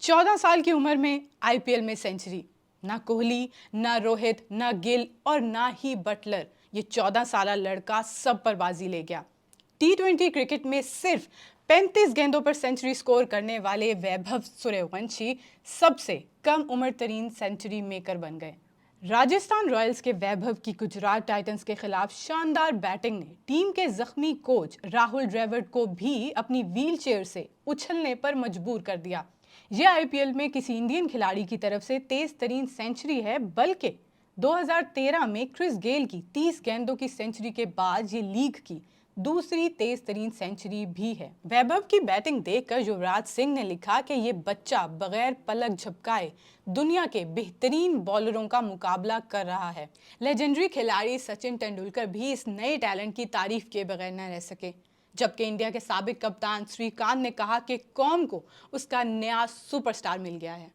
14 साल की उम्र में आईपीएल में सेंचुरी। ना कोहली, ना रोहित, ना गिल और ना ही बटलर। ये 14 साला लड़का सब पर बाजी ले गया। टी20 क्रिकेट में सिर्फ 35 गेंदों पर सेंचुरी स्कोर करने वाले वैभव सूर्यवंशी सबसे कम उम्र तरीन सेंचुरी मेकर बन गए। राजस्थान रॉयल्स के वैभव की गुजरात टाइटंस के खिलाफ शानदार बैटिंग ने टीम के जख्मी कोच राहुल द्रविड़ को भी अपनी व्हीलचेयर से उछलने पर मजबूर कर दिया। यह आईपीएल में किसी इंडियन खिलाड़ी की तरफ से तेज तरीन सेंचुरी है, बल्कि 2013 में क्रिस गेल की 30 गेंदों की सेंचुरी के बाद ये लीग की दूसरी तेज तरीन सेंचुरी भी है। वैभव की बैटिंग देखकर युवराज सिंह ने लिखा कि ये बच्चा बगैर पलक झपकाए दुनिया के बेहतरीन बॉलरों का मुकाबला कर रहा है। लेजेंडरी खिलाड़ी सचिन तेंदुलकर भी इस नए टैलेंट की तारीफ किए बगैर न रह सके, जबकि इंडिया के साबिक कप्तान श्रीकांत ने कहा कि कौम को उसका नया सुपरस्टार मिल गया है।